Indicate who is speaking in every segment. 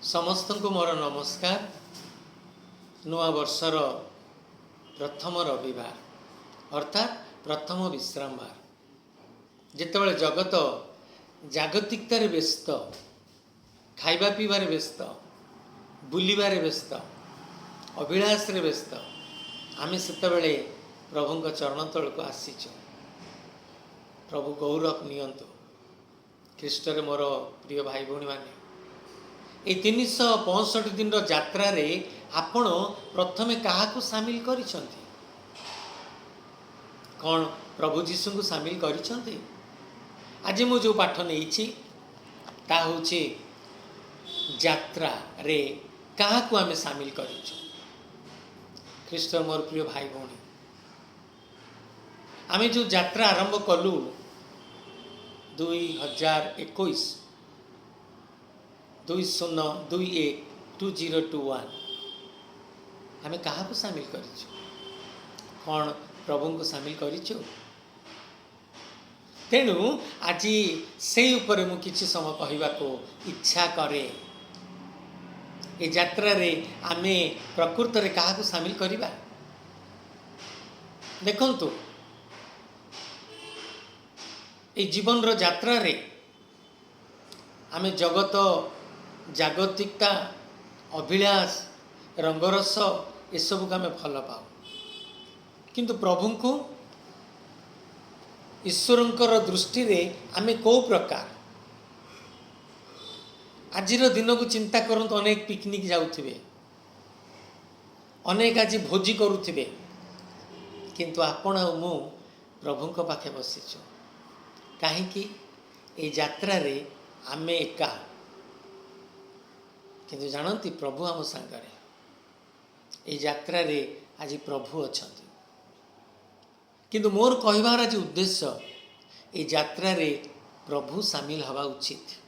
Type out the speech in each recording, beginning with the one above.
Speaker 1: समस्त को मोर नमस्कार। नुआ वर्षर प्रथम रविवार अर्थात प्रथम विश्रामवार जितेबाला जगत जागतिकतार व्यस्त, खाइबा पीबार व्यस्त, बुलिबार व्यस्त, अभिलाष व्यस्त, आमे सेतबेले प्रभु चरण तल को आसीचु। प्रभु गौरव नियंतु। ख्रीष्टरे मोर प्रिय भाई भौणी माने ए 365 दिन यात्रा रे आपण प्रथमे काहाकू सामिल करिसंती? कौन प्रभु जीशु को सामिल करिसंती? आज मु जो पाठ नहीं ता होचे यात्रा रे काहाकू आमे सामिल करिछु। ख्रीष्ट मोर प्रिय भाई भौणी, आमे जो यात्रा आरंभ कलु 2021 2021 आमे काहाकू सामिल करिछु? कौन प्रभु को सामिल करिछु? तेणु आज से ऊपर मु किछि समय कहवा को इच्छा करे। ए यात्रा रे आमे प्रकृत रे काहाकू सामिल करिबा? देखंतु ए जीवन रो यात्रा रे आमे जगत जागतिकता अभिलाष रंगरस ये सब को आमे भल पाऊ, किंतु प्रभु को ईश्वरंकर दृष्टि रे आमे को प्रकार आजिर दिन को चिंता करंतु। अनेक पिकनिक जाउथिबे, अनेक आज भोजी करुथिबे, किंतु आपण मु प्रभु को पाखे बसिछु। काहेकि ए यात्रा रे आमे एका, किंतु जानती प्रभु आम सांगरे ए यात्रा रे आज प्रभु अछंती। किंतु मोर कहबार आज उद्देश्य ए यात्रा रे प्रभु सामिल हवा उचित।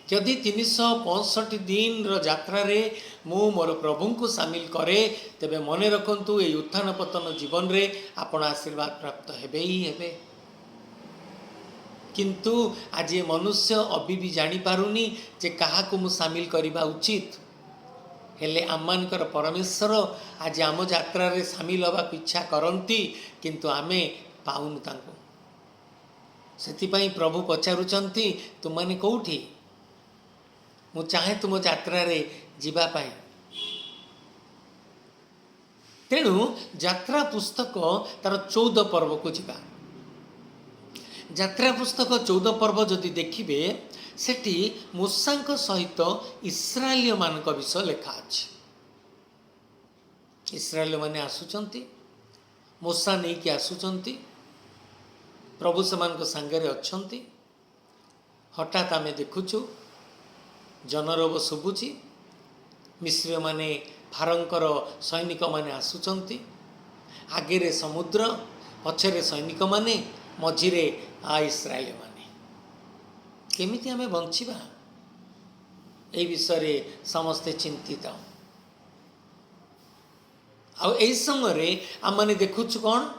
Speaker 1: जदि 365 दिन रो यात्रा रे मु मोर प्रभु को सामिल करे तेबे मने रखंतु ए उत्थान पतन जीवन रे आपण आशीर्वाद प्राप्त हेबे ही हेबे। किंतु आज ये मनुष्य अभी भी जानी पारुनी जे कहा को मु सामिल करिबा उचित। हेले आममानकर परमेश्वर आज आम यात्रा रे सामिल हवा इच्छा करंती, किंतु आमे पाउनु तांको। सेतिपई प्रभु पचारुचंती तुम माने कोठी? मु चाहे तुम यात्रा रे जीवा पाई। तेणु यात्रा पुस्तक तार 14 पर्व को जीवा। यात्रा पुस्तक 14 पर्व जदि देखिबे सेठी मूसांक सहित इस्राएलिय मानक विषय लेखा अछि। इस्राएल माने आसुचंती, मूसा नहीं कि आसुचंती, प्रभु समान को संगरे अछंती। हठात आमे देखुछु जनरोग सुबुची, मिस्र माने फारंकर सैनिक माने आसुचंती, आगे रे समुद्र, पछरे सैनिक माने, मझिरे इस्राएल माने। केमिति आमे बंचिबा ए विषय रे समस्ते चिंतित। आ एई समय रे आम माने देखुछु कोन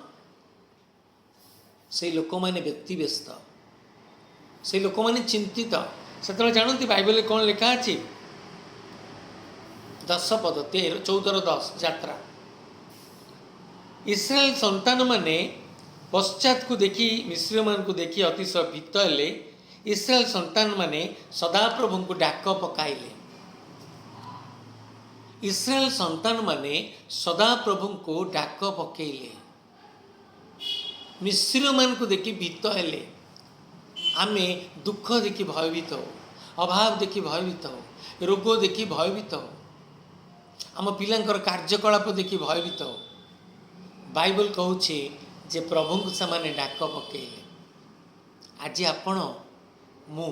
Speaker 1: से लोक माने व्यक्ति व्यस्त, से लोक माने चिंतित। सेतले जानती बाइबल कोन लिखा अछि? 10 पद 14-10 यात्रा। इस्राएल संतान माने पश्चात को देखी मिस्र मान को देखी अतिशय भीत हेले। इस्राएल संतान माने सदाप्रभु को डाक पकाइले। इस्राएल संतान माने सदाप्रभु को डाक पकेइले। मिस्र मान को देखी भीत हेले। आमे दुख देखी भयभीत हो, अभाव देखी भयभीत हो, रोग देखी भयभीत हो, आम पिलांकर कार्यकलाप देखी भयभीत हो। बाइबल कहूचे जे प्रभु को से डाक पकेइले। आज आपण मु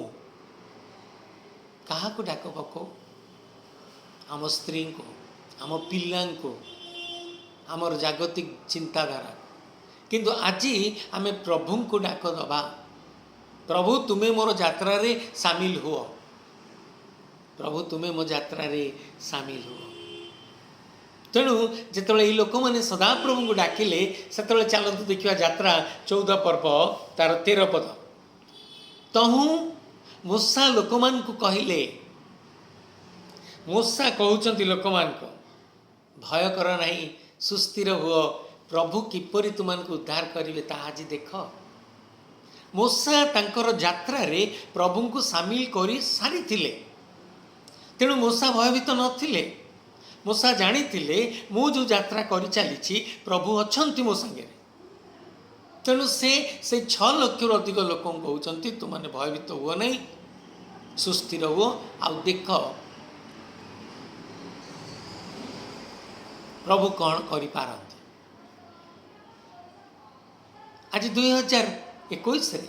Speaker 1: कहा को डाक पको? आम स्त्री को, आम पिला को, आमर जागतिक चिंताधारा। किंतु आज आमे प्रभु को डाक दबा। प्रभु तुम्हें मोर यात्रा रे सामिल हो। प्रभु तुम्हें मो यात्रा रे सामिल हो। तेणु जिते ये लोक मैंने सदाप्रभु को डाकिले से चलतु देखा यात्रा 14 पर्व तार 13 पद। तहु मूसा लोक मान को कहले मूसा कहउचंती लोक मानक भय कर नहीं, सुस्थिर हुओ, प्रभु किपरि तुमको उद्धार करिवे ता आज देख। मूसा तांकर यात्रा रे प्रभु को सामिल करी सारी थिले, तेणु मूसा भयभीत नथिले। मूसा जानिथिले मु जो यात्रा करि चलीछि प्रभु अछंती मो संगे, तेणु से 6 लाख रु अधिक लोक कहउचंती तुमने भयभीत हुओ नहीं, सुस्थिर हुओ आ देख प्रभु कौन करि पारंती। आज 2021 रे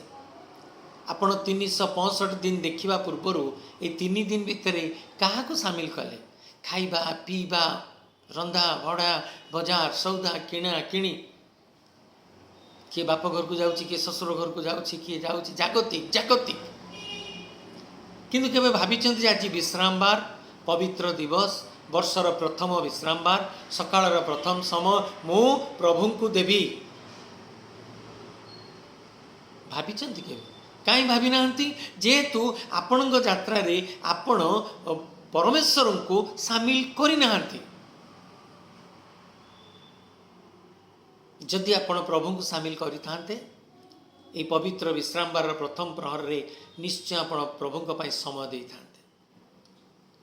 Speaker 1: आपण 365 दिन देखिबा पूर्वर ए 3 दिन भितर क्या सामिल कले? खाइबा पीबा, रंधा भड़ा, बजार सौदा किणा किणी, किए बाप घर को जाउची, किए ससुर घर को जाउची, किए जाउची जागतिक जागतिक। किंतु केबे भाबिचंती आज विश्राम बार, पवित्र दिवस, वर्षर प्रथम विश्राम बार, सकाळर प्रथम समय मु प्रभु को देवी? भाबिचंती केबे? काई भाभी नांती? जेहेतु आपणଙ୍କ यात्रा रे आपण परमेश्वर को सामिल करि नांती। जदि आपण प्रभु को सामिल करि थांते ए पवित्र विश्राम बार प्रथम प्रहर रे निश्चय आपण प्रभु को पाई समय दे थांते।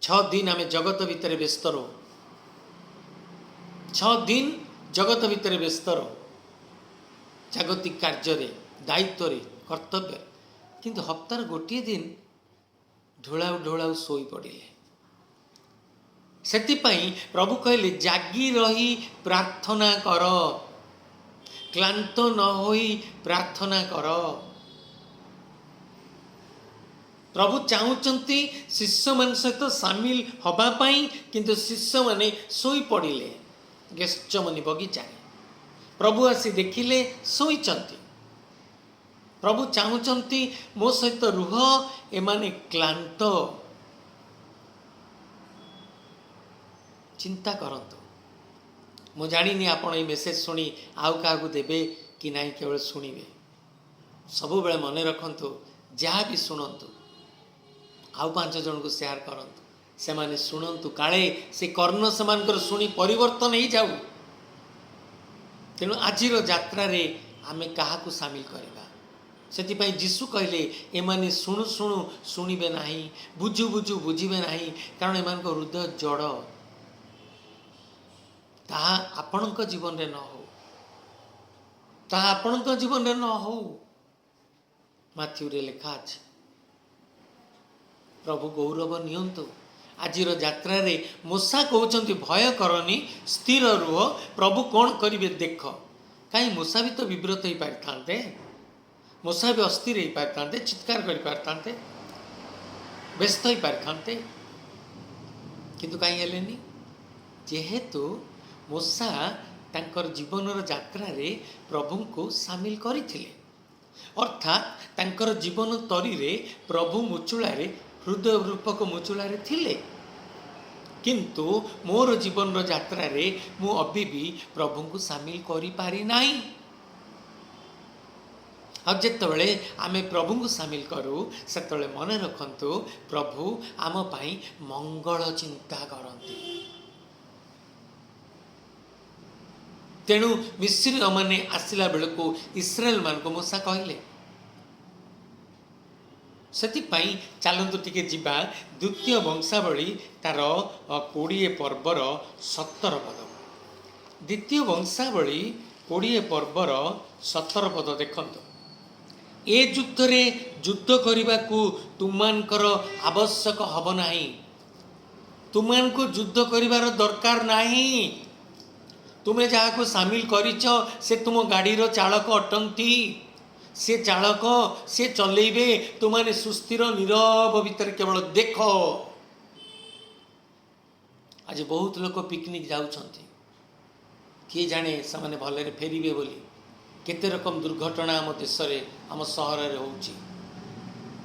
Speaker 1: 6 दिन आमे जगत भितर व्यस्त रहो, 6 दिन जगत भितर व्यस्त रहो, जागतिक कार्य रे, दायित्व रे, कर्तव्य। किंतु हप्तार गोटे दिन ढोलाउ ढोलाउ सोई पड़िले। सेतिपाई प्रभु कहले जागी रही प्रार्थना कर, क्लांत न होई प्रार्थना कर। प्रभु चाहूचंती शिष्य मान सहित सामिल हवा पाई, किंतु शिष्य माने सोई पड़िले गेत्सेमनी बगीचा। प्रभु आसी देखिले सोईचंती। प्रभु चाहूचंती मो सहित रुह, एमाने क्लांत। चिंता करंतु। मु जानिनी आपण ए मेसेज सुनी आउ काहाकू देबे कि नहीं, केवल शुणिबे। सबु बेले मने रखंतु, जहाँ भी शुणंतु आउ 5 जन को शेयर करंतु, से माने शुणंतु, काले से कर्ण सेमानकर शुणी परिवर्तन ही जाऊ। तेणु आजिर यात्रा रे आमे काहाकू सामिल करबा? सेतिपाई जीशु कहले एमाने शुणु शुणु शुणिबे नाही, बुझु बुझु बुझिबे नाही, कारण एमानक हृदय जड़। ताहा आपणक जीवन रे न हो, ताहा आपणक जीवन रे न हो। माथ्यू रे लिखा अछि, प्रभु गौरव नियंतु। आजिर यात्रा रे मूसा कहउचंती भय करनी, स्थिर रुह, प्रभु कौन करिवे देख। काई मूसा भी तो विव्रत ही पारथांते, मूसा भी अस्थिर ही पारथांते, चित्कार करि पारथांते, व्यस्त ही पारथांते, किंतु काई हेलेनी? जेहेतु मूसा तांकर जीवनर यात्रा रे प्रभु को सामिल करिथिले, अर्थात तांकर जीवन तरी रे प्रभु मुचुलारे, हृदय रूपक मुचुलारे थिले। किंतु मोर जीवन यात्रा रे मु अभी भी प्रभु को सामिल करि पारि नाही। अब जितेबले आमे प्रभु को सामिल करूँ सेतबले मन रखंतु प्रभु आम पाई मंगल चिंता करती। तेणु मिस्री माने आसला बेलू इस्राएल मान को मूसा कहले, सेतिपाई चलतु टिके जिबा द्वितीय वंशावली तार 20 पर्वर 17 पद। द्वितीय वंशावली 20 पर्वर 17 पद देखंतु। ए युद्ध रे युद्ध करने को तुमनकर आवश्यक हब नाही, तुमन को युद्ध करिवार दरकार नाही। तुमे जहाँ को सामिल करिछ से तुम गाड़ीर चालक अटंती, से चालक से चलेबे, तुमने सुस्थिर नीरव भीतर केवल देख। आज बहुत लोग पिकनिक जाउछंती, किए जाने से माने भलरे फेरिबे बोली। केते रकम दुर्घटना आम देश रे आम सहर रे होउची।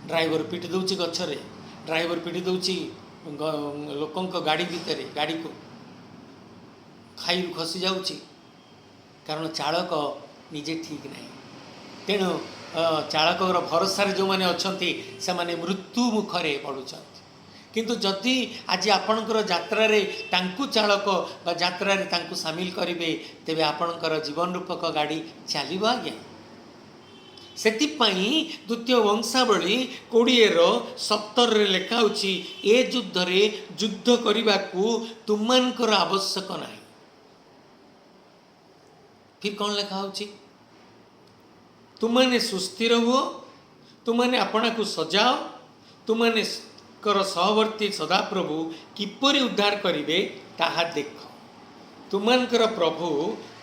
Speaker 1: ड्राइवर पिटी दउची गछरे, ड्राइवर पिटी दउची लोकंक गाड़ी भितरे, गाड़ी को खाई खसी जाउची, कारण चालक निजे ठीक नहीं। तेणु चालकर भरोसा जो मैंने अच्छा से माने मृत्यु मुखरे पड़ुंट। किंतु जदि आज आपणकर यात्रारे तांकु चालक बा यात्रारे तांकु सामिल करिवे तेबे आपणकर जीवन रूपक गाड़ी चलिबो आज्ञा। सेतिपाई द्वितीय वंशावली 20:17 लेखा होछि ए युद्धरे युद्ध करबाकू तुमनकर आवश्यक नाही। फिर कौन लेखा होछि तुमने सुस्थिर हुओ, तुमने आपना को सजाओ, तुमने कर सहवर्ती सदाप्रभु किपरि उद्धार करिवे ताहा देख। तुमनकर प्रभु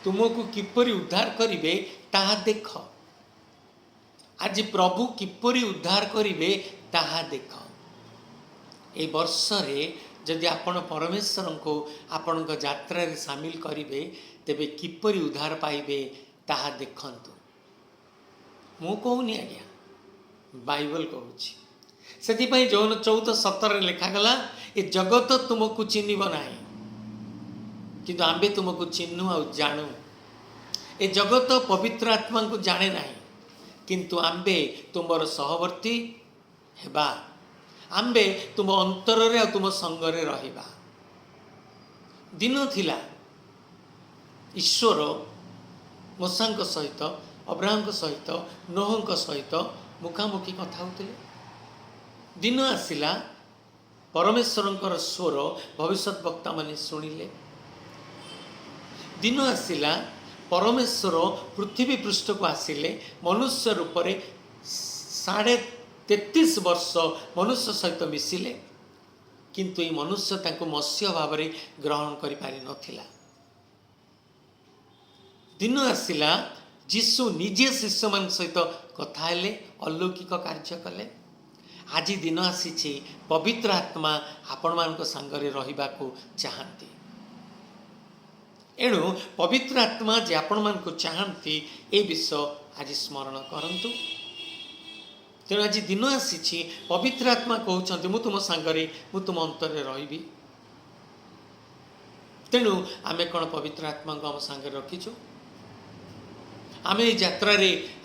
Speaker 1: तुमको किपरि उद्धार करिवे ताहा देख। आज प्रभु किपरि उद्धार करिवे ताहा देख। ए वर्ष रे जदि आपण परमेश्वर को आपण यात्रा रे शामिल करिवे तेबे किपरि उद्धार पाइबे ताहा देखंतु। मु कहूनी आज्ञा, बाइबल कहूछि। सेतिपाई जौन 14:17 लिखागला ए जगत तुमको चिन्हिब नाही किंतु आंबे तुमको चिन्हु आ जानू। ए जगत पवित्र आत्मा को जाने नाही किंतु आंबे तुमर सहवर्ती हेबा, आंबे तुम अंतर रे आ तुम संग रे रहिबा। दिन थिला ईश्वर मूसा सहित, अब्राहम सहित, नोह सहित मुखामुखी कथा होतिले। दिन आसिला परमेश्वरंकर स्वर भविष्यत वक्ता माने सुनिले। दिन आसिला परमेश्वर पृथ्वी पृष्ठ को आसिले, मनुष्य रूप में 33.5 वर्ष मनुष्य सहित मिसिले किंतु ये मनुष्य तांको मत्स्य भाव में ग्रहण करि पारि नथिला। दिन आसिला जीशु निजे शिष्य मान सहित कथा हेले, अलौकिक कार्य कले। आज दिन आसी पवित्र आत्मा आपण मान संगरे रहिबा को चाहती। एणु पवित्र आत्मा जे आपण मान को चाहती ए विषय आज स्मरण करंतु। तेणु आज दिन आसी पवित्र आत्मा कहते मु तुम सांगरे मु तुम अंतर रही। तेणु आमे कौन पवित्र आत्मा को आम सांगे रखीचु, आम यात्रा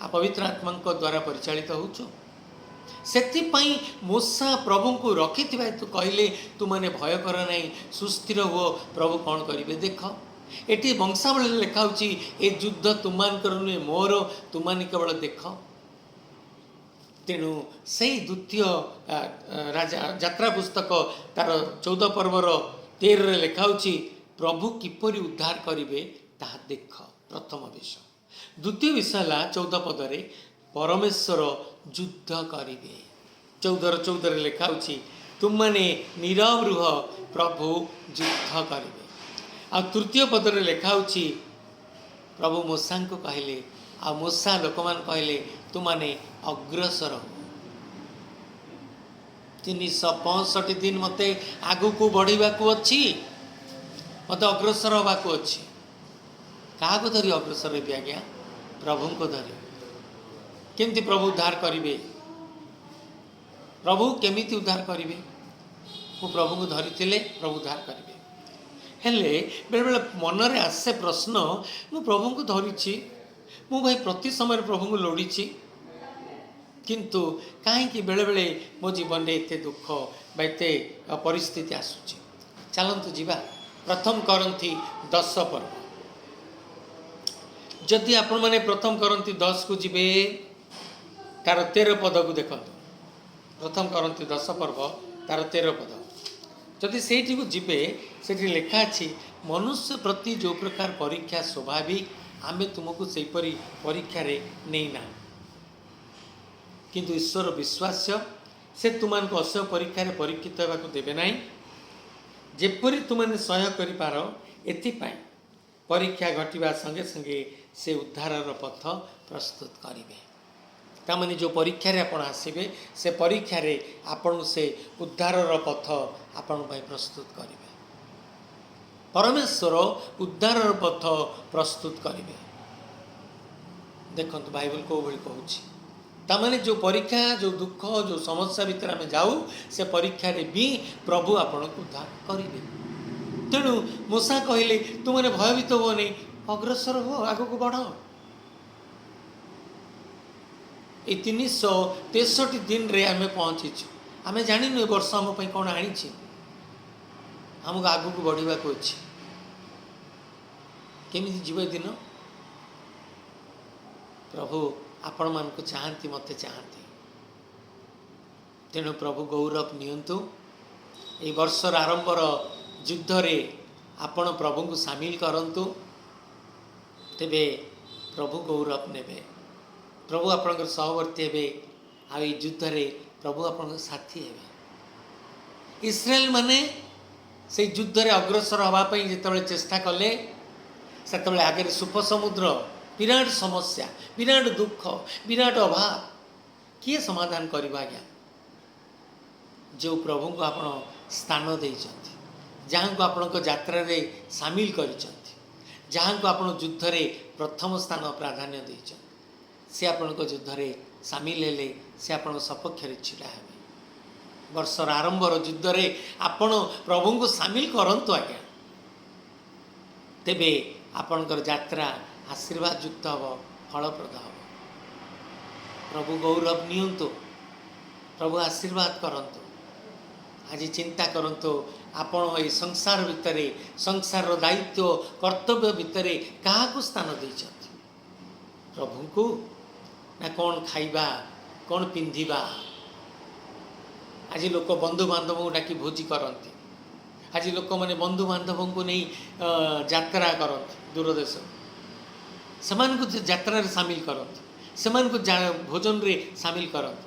Speaker 1: पवित्र आत्मा द्वारा परिचालित होचु। सेतिपाई मूसा प्रभु को रखि तू कहले तु माने भय कर नहीं, सुस्थिर हुओ, प्रभु कौन करिवे देख। एटी वंशावली लिखा होची ए युद्ध तुमानकर नुहे मोर, तुमाने केवल देख। तेणु से द्वितीय राजा यात्रा पुस्तक तार 14 पर्वर 13 लिखा होची प्रभु किपरि उद्धार करिवे ताहा देख। प्रथम विषय। द्वितीय विषय है 14 पदरे परमेश्वर युद्ध करिवे। 14:14 लिखा होची तुम माने नीरव रुह, प्रभु युद्ध करिवे। आ तृतीय पदरे लिखा होची प्रभु मूसा को कहले, आ मूसा लोक मान कहले तुम माने अग्रसर हो। 365 दिन मते आगु को बढ़िबा को अछि, मते अग्रसर होबा को अछि। क्या को धरी अग्रसर हेबी आज्ञा? प्रभु को धरी। केमती प्रभु उद्धार करिवे? प्रभु केमिति उद्धार करिवे? वो प्रभु को धरी प्रभु उद्धार करिवे। हेले बेले बेले मन रे आसे प्रश्न, मु प्रभु को धरीछि, मु भाई प्रति समय प्रभु को लोड़ीछि, किंतु कहीं बेले बेले मो जीवन में एते दुख एते परिस्थिति आसुछि। चलतु जीवा प्रथम करंथी 10 पर्व। जदि आपण माने प्रथम करंती 10 को जीवे तार 13 पद को देखते। प्रथम करंती 10 पर्व तार 13 पद जदि सेठी को जीवे सेठी लिखा अछि मनुष्य प्रति जो प्रकार परीक्षा स्वाभाविक आमे तुमको से परीक्षा रे नहीं ना, किंतु ईश्वर विश्वास्य से तुमान को असह्य परीक्षा रे परीक्षित होगा को देबे नाही, जेपरि तुमने सह्य करि पारो एथिपाई परीक्षा घटिबा संगे संगे से उद्धारर पथ प्रस्तुत करिवे। तामाने जो परीक्षा रे आपण आसीबे से परीक्षा रे आपण से उद्धारर पथ आपण भाई प्रस्तुत करिवे। परमेश्वर उद्धारर पथ प्रस्तुत करिवे। देखंतु बाइबल को भली कहूछि तामाने जो परीक्षा जो दुख जो समस्या भीतर आमे जाऊ से परीक्षा रे भी प्रभु आपण को उद्धार करिवे। तेणु मूसा कहले तुमने भयभीत हो नहीं, अग्रसर हो, आग को बढ़। ये 363 दिन रे आमे पहुंचीछु। आमे जानिनु ए वर्ष आम पई कोन आनिछि हमको आगु को बढ़िबा को अछि केमिति जीव दिन प्रभु आपण मान को चाहती मते चाहती तेणु प्रभु गौरव नियंतु ए वर्षर आरंभर युद्ध रे आपण प्रभु को सामिल करंतु तेबे प्रभु गौरव नेबे प्रभु आपण सहवर्ती हेबे आ युद्ध रे प्रभु आपण साथी हेबे। इस्राएल माने से युद्ध रे अग्रसर हवा पई जेतबेले चेष्टा कले सेतबेले आगे सुप समुद्र विराट समस्या विराट दुख विराट अभाव किए समाधान करबा आज्ञा जो प्रभु को आपण स्थान देइछंती जहाँ को आपण को यात्रा रे शामिल करिछंती जहाँ को आपण युद्ध रे प्रथम स्थान प्राधान्य देइछंती से आपण को युद्ध रे शामिल हेले से आपण सपक्ष रे छिड़ा हेबे। वर्षर आरंभर युद्ध रे आपण प्रभु को शामिल करंतु आज्ञा तेबे आपणकर यात्रा आशीर्वाद युक्त हम फलप्रद हम। प्रभु गौरव नियंतु प्रभु आशीर्वाद करंतु आज चिंता करंतु आपण ए संसार भितर संसार दायित्व कर्तव्य भितर क्या स्थान देइछंती प्रभु को ना कौन खाइबा कौन पिंधिबा। आज लोक बंधु बांधव को डाकी भोजी करती आज लोक मैंने बंधु बांधव को नहीं यात्रा करती दूरदेश से यात्रा सामिल करती से भोजन रे सामिल करती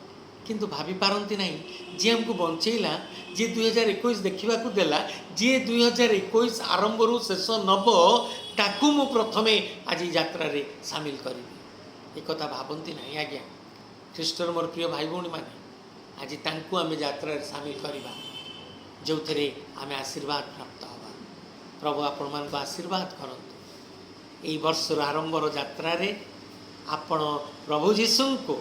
Speaker 1: किंतु भाभी पारती नहीं जी हमको बंचेला जी 2021 देखा देला जी 2021 आरंभ रू शेष नब ताकू मु प्रथमे आज यात्रा रे सामिल करी एक कथा भावती नहीं आज्ञा। ख्रीष्टर मोर प्रिय भाई भौणी माने आज तांकू आमे यात्रा रे सामिल करवा जो थे आमे आशीर्वाद प्राप्त हवा। प्रभु आपण मान आशीर्वाद करंतु एई वर्षर आरंभर यात्रा रे आपण प्रभु जीशु को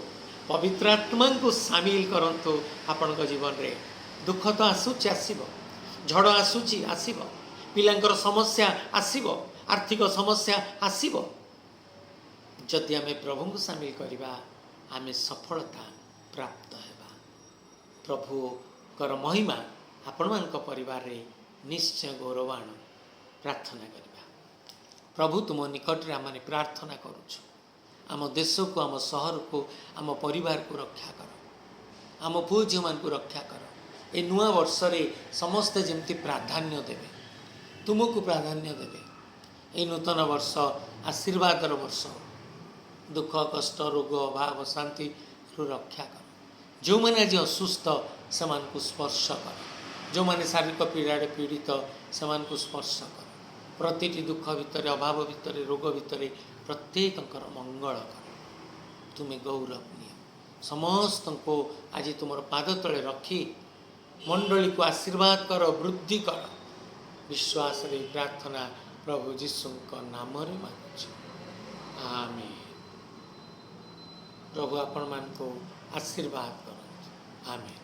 Speaker 1: पवित्र आत्मा को सामिल करंतु आपण जीवन रे दुख तो आसूची आसीबो झड़ आसूची आसीबो पिलांकर समस्या आसीबो आर्थिक समस्या आसीबो जदि आमे प्रभु को सामिल करवा आमे सफलता प्राप्त हेबा। प्रभु कर महिमा आपण मान परिवार रे निश्चय गौरवाण प्रार्थना करवा। प्रभु तुम निकट रे आमे प्रार्थना करूछु आम देश को आम सहर को आम परिवार को रक्षा कर आम पुओ झील मान को रक्षा कर ए नुआ वर्ष रे समस्ते जमती प्राधान्य देवे तुमको प्राधान्य देवे ए नूतन वर्ष आशीर्वादर वर्ष दुख कष्ट रोग अभाव शांति रक्षा कर जो मैंने आज असुस्थ से स्पर्श कर जो मैंने शारीरिक पीड़ा पीड़ित से स्पर्श कर प्रतिटी दुख भितर अभाव भितर रोग भितर प्रत्येक मंगल कर तुम्हें गौरव निय समस्त को आज तुम पाद तले रखी मंडली को आशीर्वाद कर वृद्धि कर विश्वास रे प्रार्थना प्रभु जीशु नाम रे मांगुछु आमीन। प्रभु आपण मान को आशीर्वाद कर आमीन।